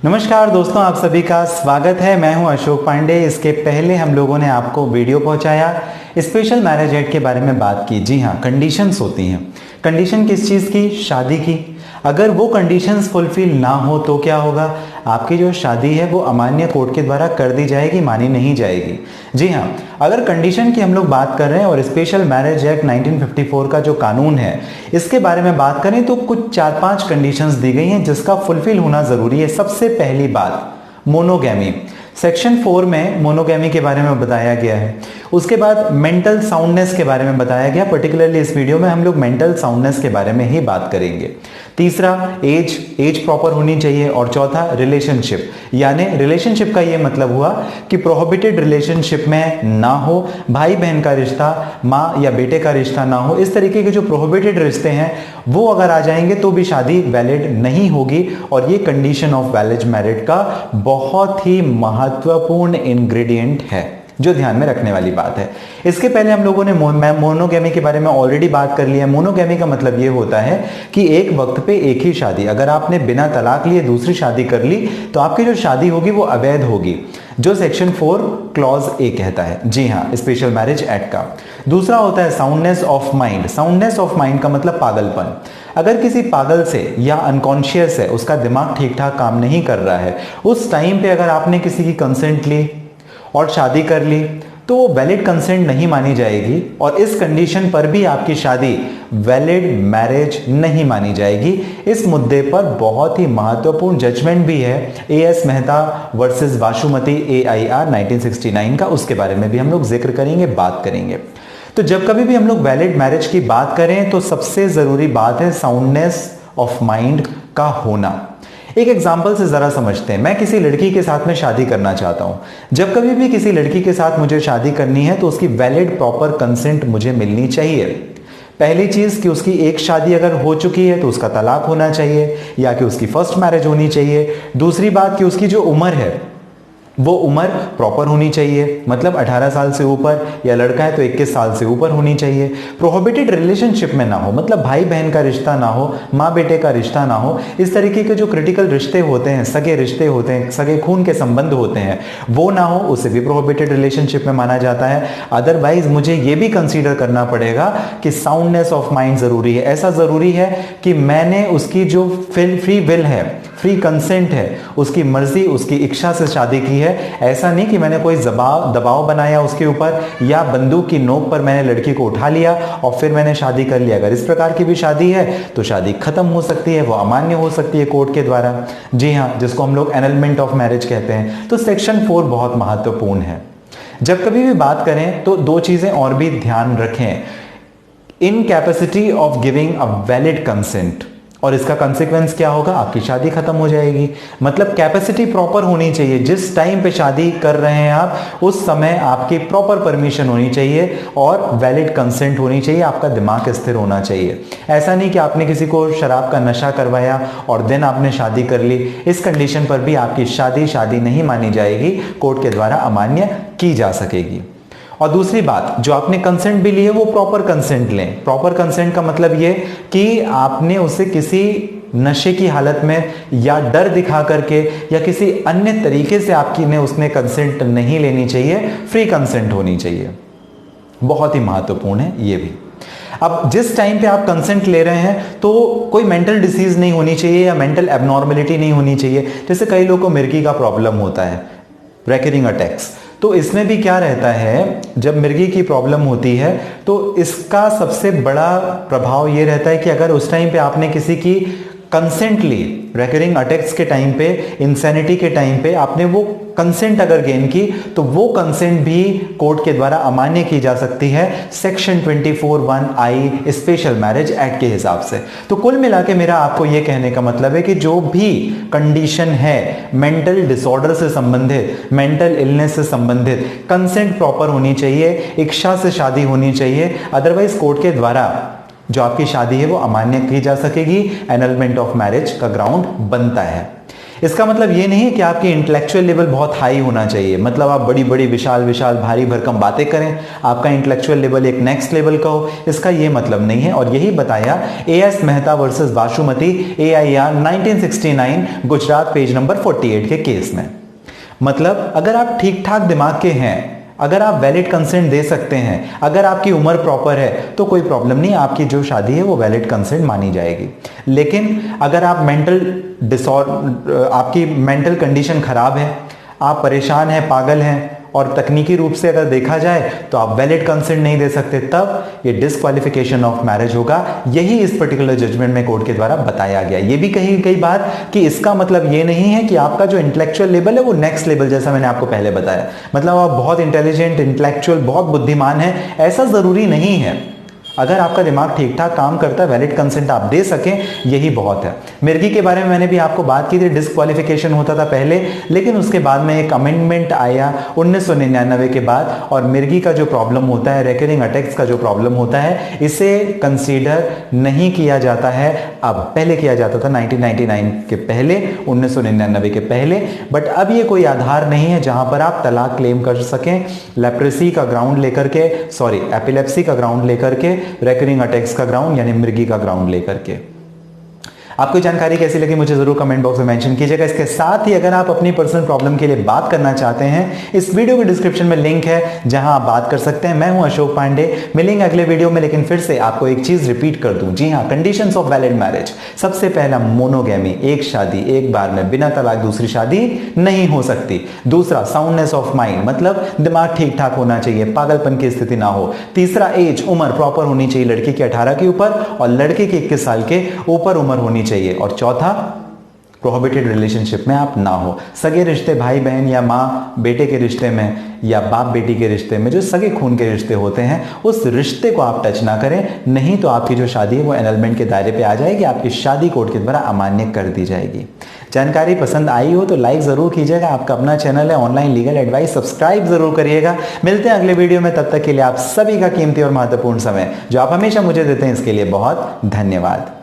नमस्कार दोस्तों, आप सभी का स्वागत है। मैं हूं अशोक पांडे। इसके पहले हम लोगों ने आपको वीडियो पहुंचाया स्पेशल मैरिज एक्ट के बारे में बात की। जी हाँ, कंडीशंस होती हैं। कंडीशन किस चीज़ की? शादी की। अगर वो कंडीशंस फुलफिल ना हो तो क्या होगा? आपकी जो शादी है वो अमान्य कोर्ट के द्वारा कर दी जाएगी, मानी नहीं जाएगी। जी हाँ, अगर कंडीशन की हम लोग बात कर रहे हैं और स्पेशल मैरिज एक्ट 1954 का जो कानून है इसके बारे में बात करें तो कुछ 4-5 कंडीशंस दी गई हैं जिसका फुलफिल होना जरूरी है। सबसे पहली बात, मोनोगैमी। सेक्शन 4 में मोनोगैमी के बारे में बताया गया है। उसके बाद मेंटल साउंडनेस के बारे में बताया गया। पर्टिकुलरली इस वीडियो में हम लोग मेंटल साउंडनेस के बारे में ही बात करेंगे। तीसरा, एज प्रॉपर होनी चाहिए। और चौथा, रिलेशनशिप। यानी रिलेशनशिप का ये मतलब हुआ कि प्रोहिबिटेड रिलेशनशिप में ना हो, भाई बहन का रिश्ता, माँ या बेटे का रिश्ता ना हो। इस तरीके के जो प्रोहिबिटेड रिश्ते हैं वो अगर आ जाएंगे तो भी शादी वैलिड नहीं होगी। और ये कंडीशन ऑफ वैलिड मैरिज का बहुत ही महत्वपूर्ण इंग्रेडिएंट है जो ध्यान में रखने वाली बात है। इसके पहले हम लोगों ने मोनोगैमी के बारे में ऑलरेडी बात कर लिया है। मोनोगैमी का मतलब ये होता है कि एक वक्त पे एक ही शादी। अगर आपने बिना तलाक लिए दूसरी शादी कर ली तो आपकी जो शादी होगी वो अवैध होगी, जो सेक्शन 4 क्लॉज ए कहता है। जी हाँ, स्पेशल मैरिज एक्ट का। दूसरा होता है soundness of mind. Soundness of mind का मतलब पागलपन। अगर किसी पागल से या अनकॉन्शियस है, उसका दिमाग ठीक ठाक काम नहीं कर रहा है, उस टाइम पे अगर आपने किसी की कंसेंट ली और शादी कर ली तो वो वैलिड कंसेंट नहीं मानी जाएगी और इस कंडीशन पर भी आपकी शादी वैलिड मैरिज नहीं मानी जाएगी। इस मुद्दे पर बहुत ही महत्वपूर्ण जजमेंट भी है, as Mehta versus Vasumati AIR 1969 का। उसके बारे में भी हम लोग जिक्र करेंगे, बात करेंगे। तो जब कभी भी हम लोग वैलिड मैरिज की बात करें तो सबसे जरूरी बात है साउंडनेस ऑफ माइंड का होना। एक एग्जाम्पल से जरा समझते हैं। मैं किसी लड़की के साथ में शादी करना चाहता हूं। जब कभी भी किसी लड़की के साथ मुझे शादी करनी है तो उसकी वैलिड प्रॉपर कंसेंट मुझे मिलनी चाहिए। पहली चीज कि उसकी एक शादी अगर हो चुकी है तो उसका तलाक होना चाहिए या कि उसकी फर्स्ट मैरिज होनी चाहिए। दूसरी बात कि उसकी जो उम्र है वो उम्र प्रॉपर होनी चाहिए, मतलब 18 साल से ऊपर, या लड़का है तो 21 साल से ऊपर होनी चाहिए। प्रोहिबिटेड रिलेशनशिप में ना हो, मतलब भाई बहन का रिश्ता ना हो, माँ बेटे का रिश्ता ना हो। इस तरीके के जो क्रिटिकल रिश्ते होते हैं, सगे रिश्ते होते हैं, सगे खून के संबंध होते हैं, वो ना हो, उसे भी प्रोहिबिटेड रिलेशनशिप में माना जाता है। अदरवाइज मुझे ये भी कंसीडर करना पड़ेगा कि साउंडनेस ऑफ माइंड जरूरी है। ऐसा जरूरी है कि मैंने उसकी जो फ्री विल है, फ्री कंसेंट है, उसकी मर्जी, उसकी इच्छा से शादी की है। ऐसा नहीं कि मैंने कोई दबाव बनाया उसके ऊपर या बंदूक की नोक पर मैंने लड़की को उठा लिया और फिर मैंने शादी कर लिया। अगर इस प्रकार की भी शादी है तो शादी खत्म हो सकती है, वो अमान्य हो सकती है कोर्ट के द्वारा। जी हाँ, जिसको हम लोग एनलमेंट ऑफ मैरिज कहते हैं। तो सेक्शन 4 बहुत महत्वपूर्ण है। जब कभी भी बात करें तो दो चीजें और भी ध्यान रखें। Incapacity of giving a valid consent, और इसका कंसेक्वेंस क्या होगा? आपकी शादी खत्म हो जाएगी। मतलब कैपेसिटी प्रॉपर होनी चाहिए। जिस टाइम पे शादी कर रहे हैं आप, उस समय आपकी प्रॉपर परमिशन होनी चाहिए और वैलिड कंसेंट होनी चाहिए। आपका दिमाग स्थिर होना चाहिए। ऐसा नहीं कि आपने किसी को शराब का नशा करवाया और देन आपने शादी कर ली। इस कंडीशन पर भी आपकी शादी नहीं मानी जाएगी, कोर्ट के द्वारा अमान्य की जा सकेगी। और दूसरी बात, जो आपने कंसेंट भी ली है वो प्रॉपर कंसेंट लें। प्रॉपर कंसेंट का मतलब ये कि आपने उसे किसी नशे की हालत में या डर दिखा करके या किसी अन्य तरीके से उसने कंसेंट नहीं लेनी चाहिए। फ्री कंसेंट होनी चाहिए। बहुत ही महत्वपूर्ण है ये भी। अब जिस टाइम पे आप कंसेंट ले रहे हैं तो कोई मेंटल डिसीज नहीं होनी चाहिए या मेंटल एबनॉर्मलिटी नहीं होनी चाहिए। जैसे कई लोगों को मिर्गी का प्रॉब्लम होता है, रेकरिंग अटैक्स, तो इसमें भी क्या रहता है, जब मिर्गी की प्रॉब्लम होती है तो इसका सबसे बड़ा प्रभाव ये रहता है कि अगर उस टाइम पे आपने किसी की कंसेंट ली, रेकरिंग अटैक्स के टाइम पे, इंसैनिटी के टाइम पे आपने वो कंसेंट अगर गेन की तो वो कंसेंट भी कोर्ट के द्वारा अमान्य की जा सकती है section 24(1)(I) special marriage act के हिसाब से। तो कुल मिला के मेरा आपको ये कहने का मतलब है कि जो भी कंडीशन है मेंटल डिसऑर्डर से संबंधित, मेंटल इलनेस से संबंधित, कंसेंट प्रॉपर होनी चाहिए, इच्छा से शादी होनी चाहिए। अदरवाइज कोर्ट के द्वारा जो आपकी शादी है वो अमान्य की जा सकेगी। एनलमेंट ऑफ मैरिज का ग्राउंड बनता है। इसका मतलब ये नहीं है कि आपकी इंटेलेक्चुअल लेवल बहुत हाई होना चाहिए, मतलब आप बड़ी बड़ी विशाल विशाल भारी भरकम बातें करें, आपका इंटेलेक्चुअल लेवल एक नेक्स्ट लेवल का हो, इसका ये मतलब नहीं है। और यही बताया A S Mehta versus Vasumati AIR 1969 Gujarat page number 48 के केस में। मतलब अगर आप ठीक ठाक दिमाग के हैं, अगर आप वैलिड कंसेंट दे सकते हैं, अगर आपकी उम्र प्रॉपर है, तो कोई प्रॉब्लम नहीं, आपकी जो शादी है वो वैलिड कंसेंट मानी जाएगी। लेकिन अगर आप आपकी मेंटल कंडीशन खराब है, आप परेशान हैं, पागल हैं, और तकनीकी रूप से अगर देखा जाए तो आप वैलिड कंसेंट नहीं दे सकते, तब ये डिस्क्वालिफिकेशन ऑफ मैरिज होगा। यही इस पर्टिकुलर जजमेंट में कोर्ट के द्वारा बताया गया। ये भी कही गई बात कि इसका मतलब ये नहीं है कि आपका जो इंटेलेक्चुअल लेवल है वो नेक्स्ट लेवल, जैसा मैंने आपको पहले बताया, मतलब आप बहुत इंटेलिजेंट, इंटेलेक्चुअल, बहुत बुद्धिमान है, ऐसा जरूरी नहीं है। अगर आपका दिमाग ठीक ठाक काम करता है, वैलिड कंसेंट आप दे सकें, यही बहुत है। मिर्गी के बारे में मैंने भी आपको बात की थी, डिस्क्वालिफिकेशन होता था पहले, लेकिन उसके बाद में एक अमेंडमेंट आया 1999 के बाद, और मिर्गी का जो प्रॉब्लम होता है, रिकरिंग अटैक्स का जो प्रॉब्लम होता है, इसे कंसीडर नहीं किया जाता है अब। पहले किया जाता था 1999 के पहले, 1999 के पहले, बट अब ये कोई आधार नहीं है जहां पर आप तलाक क्लेम कर सकें लेप्रेसी का ग्राउंड लेकर के, सॉरी एपिलेप्सी का ग्राउंड लेकर के, रिकरिंग अटैक्स का ग्राउंड यानी मिर्गी का ग्राउंड लेकर के। आपको जानकारी कैसी लगी मुझे जरूर कमेंट बॉक्स में मेंशन कीजिएगा। इसके साथ ही अगर आप अपनी पर्सनल प्रॉब्लम के लिए बात करना चाहते हैं, इस वीडियो के डिस्क्रिप्शन में लिंक है जहां आप बात कर सकते हैं। मैं हूं अशोक पांडे, मिलेंगे अगले वीडियो में, लेकिन फिर से आपको एक चीज रिपीट कर दूं। जी हां, कंडीशंस ऑफ वैलिड मैरिज। सबसे पहला, मोनोगैमी, एक शादी, एक बार में, बिना तलाक दूसरी शादी नहीं हो सकती। दूसरा, साउंडनेस ऑफ माइंड, मतलब दिमाग ठीक ठाक होना चाहिए, पागलपन की स्थिति ना हो। तीसरा, एज, उम्र प्रॉपर होनी चाहिए, लड़की की 18 के ऊपर और लड़के की 21 साल के ऊपर उम्र होनी चाहिए। और चौथा, प्रोहिबिटेड रिलेशनशिप में आप ना हो। सगे रिश्ते, भाई बहन या माँ बेटे के रिश्ते में या बाप बेटी के रिश्ते में, जो सगे खून के रिश्ते होते हैं, उस रिश्ते को आप टच ना करें, नहीं तो आपकी जो शादी है वो एनलमेंट के दायरे पे आ जाएगी, आपकी शादी कोर्ट के द्वारा अमान्य कर दी जाएगी। जानकारी पसंद आई हो तो लाइक जरूर कीजिएगा। आपका अपना चैनल है ऑनलाइन लीगल एडवाइस, सब्सक्राइब जरूर करिएगा। मिलते हैं अगले वीडियो में, तब तक के लिए आप सभी का कीमती और महत्वपूर्ण समय जो आप हमेशा मुझे देते हैं, इसके लिए बहुत धन्यवाद।